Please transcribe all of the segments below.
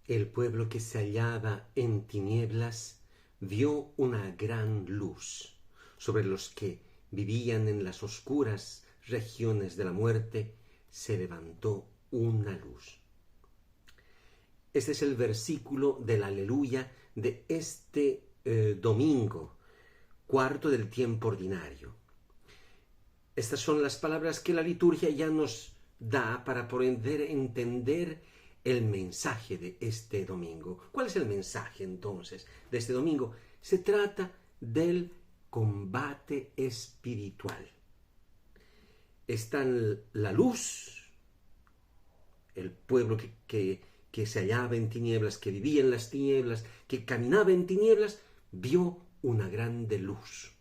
El pueblo que se hallaba en tinieblas vio una gran luz. Sobre los que vivían en las oscuras regiones de la muerte se levantó una luz. Este es el versículo del Aleluya de este domingo, cuarto del tiempo ordinario. Estas son las palabras que la liturgia ya nos da para poder entender el mensaje de este domingo. ¿Cuál es el mensaje entonces de este domingo? Se trata del combate espiritual. Está la luz, el pueblo que se hallaba en tinieblas, que vivía en las tinieblas, que caminaba en tinieblas, vio una grande luz.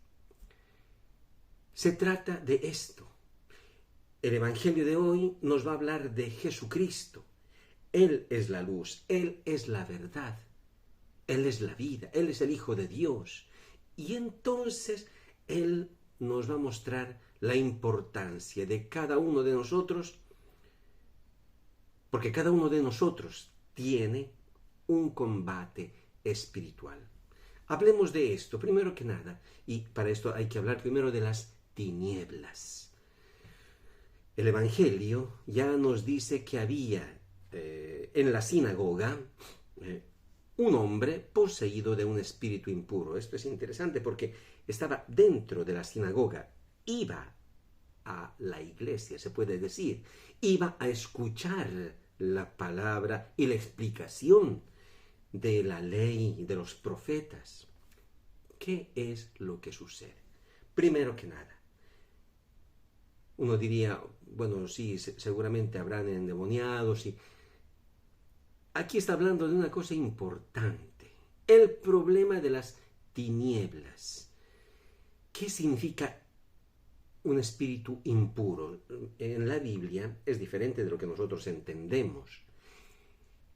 Se trata de esto. El Evangelio de hoy nos va a hablar de Jesucristo. Él es la luz, Él es la verdad, Él es la vida, Él es el Hijo de Dios. Y entonces Él nos va a mostrar la importancia de cada uno de nosotros, porque cada uno de nosotros tiene un combate espiritual. Hablemos de esto, primero que nada, y para esto hay que hablar primero de las tinieblas. El Evangelio ya nos dice que había en la sinagoga un hombre poseído de un espíritu impuro. Esto es interesante porque estaba dentro de la sinagoga, iba a la iglesia, se puede decir, iba a escuchar la palabra y la explicación de la ley de los profetas. ¿Qué es lo que sucede? Primero que nada, uno diría, bueno, sí, seguramente habrán endemoniados. Aquí está hablando de una cosa importante, el problema de las tinieblas. ¿Qué significa un espíritu impuro? En la Biblia es diferente de lo que nosotros entendemos.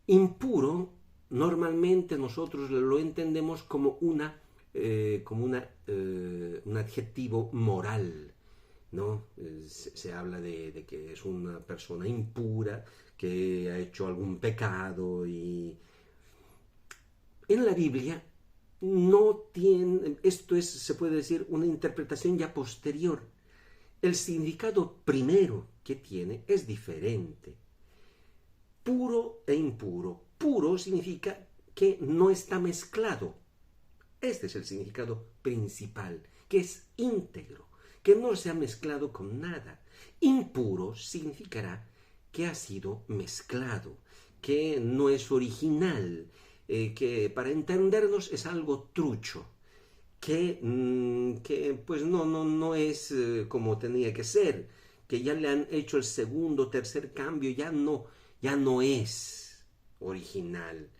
Impuro, normalmente nosotros lo entendemos como un adjetivo moral, ¿no? Se habla de que es una persona impura, que ha hecho algún pecado. Y en la Biblia no tiene, esto es, se puede decir, una interpretación ya posterior. El significado primero que tiene es diferente. Puro e impuro. Puro significa que no está mezclado. Este es el significado principal, que es íntegro, que no se ha mezclado con nada. Impuro significará que ha sido mezclado, que no es original, que para entendernos es algo trucho, que pues no es como tenía que ser, que ya le han hecho el segundo, tercer cambio, ya no es original.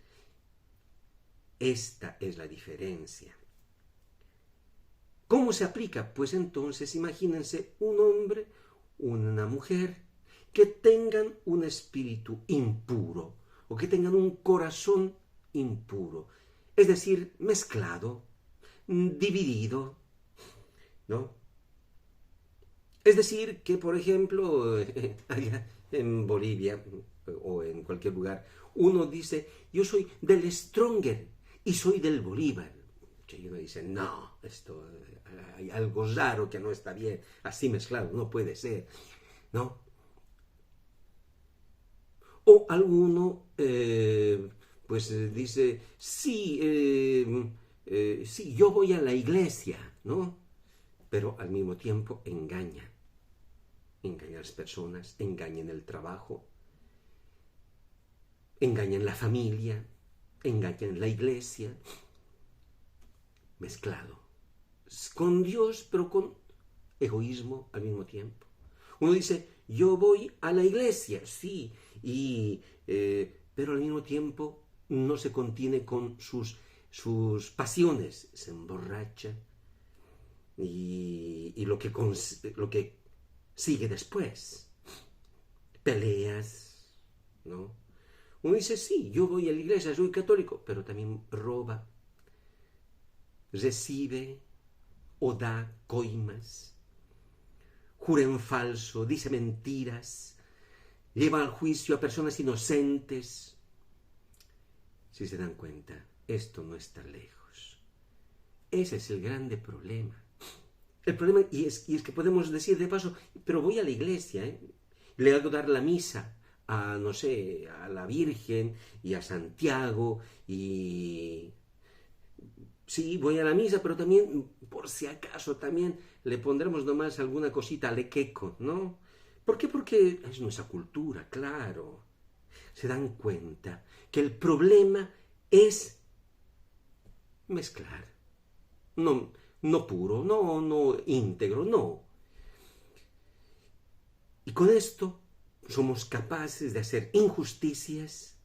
Esta es la diferencia. ¿Cómo se aplica? Pues entonces imagínense un hombre, una mujer, que tengan un espíritu impuro o que tengan un corazón impuro, es decir, mezclado, dividido, ¿no? Es decir, que por ejemplo, allá en Bolivia o en cualquier lugar, uno dice, yo soy del Stronger y soy del Bolívar. Y uno dice, no, esto hay algo raro que no está bien, así mezclado, no puede ser, ¿no? O alguno, dice, sí, sí, yo voy a la iglesia, ¿no? Pero al mismo tiempo engaña a las personas, engaña en el trabajo, engaña en la familia, engaña en la iglesia, mezclado, con Dios, pero con egoísmo al mismo tiempo. Uno dice, yo voy a la iglesia, sí, pero al mismo tiempo no se contiene con sus pasiones, se emborracha y lo que sigue después, peleas, ¿no? Uno dice, sí, yo voy a la iglesia, soy católico, pero también roba, recibe o da coimas, jura en falso, dice mentiras, lleva al juicio a personas inocentes, Si se dan cuenta, esto no está lejos. Ese es el grande problema. El problema, y es que podemos decir de paso, pero voy a la iglesia, le hago dar la misa a, no sé, a la Virgen y a Santiago, y sí, voy a la misa, pero también, por si acaso, también le pondremos nomás alguna cosita al queco, ¿no? ¿Por qué? Porque es nuestra cultura, claro. Se dan cuenta que el problema es mezclar. No, no puro, no íntegro, no. Y con esto somos capaces de hacer injusticias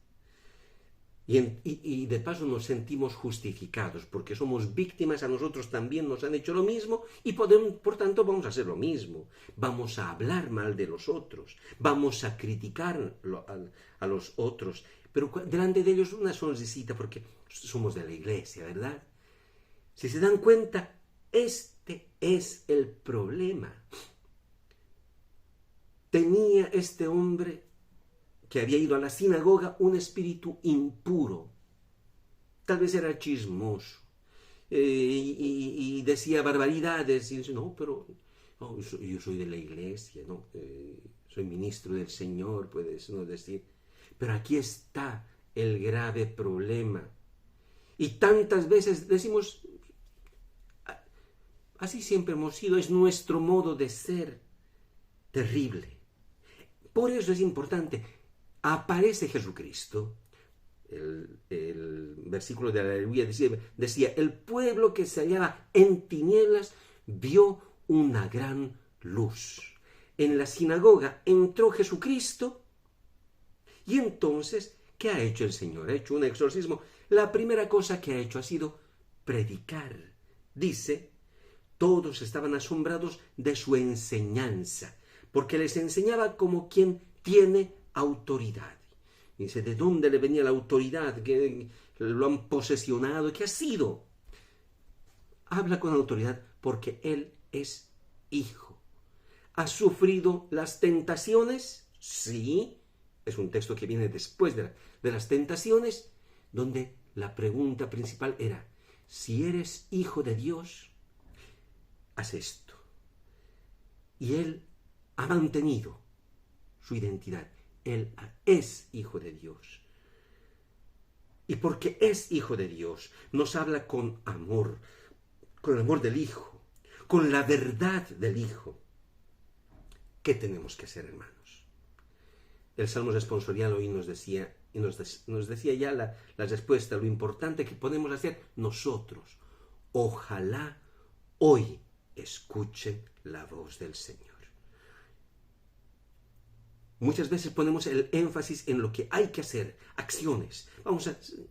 y de paso nos sentimos justificados porque somos víctimas, a nosotros también nos han hecho lo mismo y por tanto vamos a hacer lo mismo. Vamos a hablar mal de los otros, vamos a criticar a los otros, pero delante de ellos una sonrisita porque somos de la iglesia, ¿verdad? Si se dan cuenta, este es el problema. Tenía este hombre que había ido a la sinagoga un espíritu impuro. Tal vez era chismoso y decía barbaridades. Y dice, no, pero no, yo soy de la iglesia, ¿no? Soy ministro del Señor, puedes no decir. Pero aquí está el grave problema. Y tantas veces decimos, así siempre hemos sido, es nuestro modo de ser terrible. Por eso es importante. Aparece Jesucristo. El versículo de la Aleluya decía, el pueblo que se hallaba en tinieblas vio una gran luz. En la sinagoga entró Jesucristo y entonces, ¿qué ha hecho el Señor? Ha hecho un exorcismo. La primera cosa que ha hecho ha sido predicar. Dice, todos estaban asombrados de su enseñanza, porque les enseñaba como quien tiene autoridad. Dice, ¿de dónde le venía la autoridad? ¿Que lo han posesionado? ¿Qué ha sido? Habla con autoridad porque él es hijo. ¿Ha sufrido las tentaciones? Sí. Es un texto que viene después de las tentaciones, donde la pregunta principal era, si eres hijo de Dios, haz esto. Y él ha mantenido su identidad. Él es hijo de Dios. Y porque es hijo de Dios, nos habla con el amor del Hijo, con la verdad del Hijo. ¿Qué tenemos que hacer, hermanos? El Salmo responsorial hoy nos decía, y nos decía ya la respuesta, lo importante que podemos hacer nosotros. Ojalá hoy escuchen la voz del Señor. Muchas veces ponemos el énfasis en lo que hay que hacer, acciones.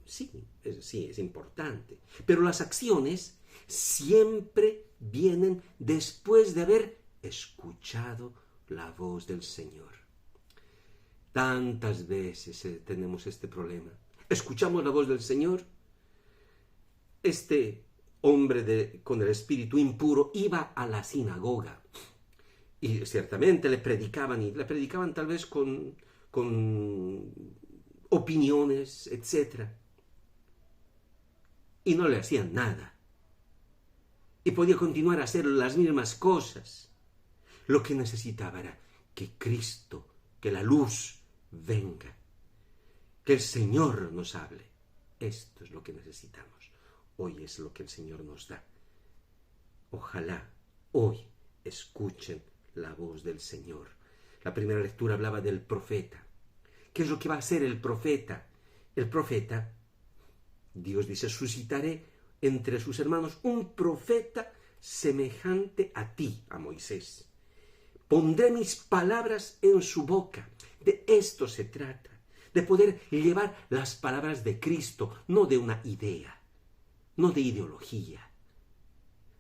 Sí, es importante. Pero las acciones siempre vienen después de haber escuchado la voz del Señor. Tantas veces tenemos este problema. Escuchamos la voz del Señor. Este hombre con el espíritu impuro iba a la sinagoga. Y ciertamente le predicaban tal vez con opiniones, etc. Y no le hacían nada. Y podía continuar a hacer las mismas cosas. Lo que necesitaba era que Cristo, que la luz venga, que el Señor nos hable. Esto es lo que necesitamos. Hoy es lo que el Señor nos da. Ojalá hoy escuchen la voz del Señor. La primera lectura hablaba del profeta. ¿Qué es lo que va a hacer el profeta? El profeta, Dios dice, suscitaré entre sus hermanos un profeta semejante a ti, a Moisés. Pondré mis palabras en su boca. De esto se trata, de poder llevar las palabras de Cristo, no de una idea, no de ideología.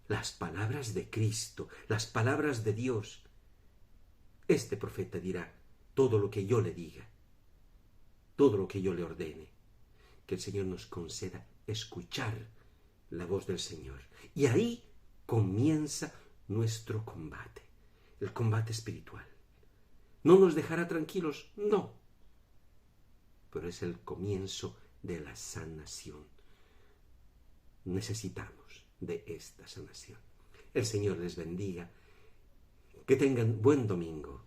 Las palabras de Cristo, las palabras de Dios. Este profeta dirá todo lo que yo le diga, todo lo que yo le ordene. Que el Señor nos conceda escuchar la voz del Señor. Y ahí comienza nuestro combate, el combate espiritual. ¿No nos dejará tranquilos? No. Pero es el comienzo de la sanación. Necesitamos de esta sanación. El Señor les bendiga. Que tengan buen domingo.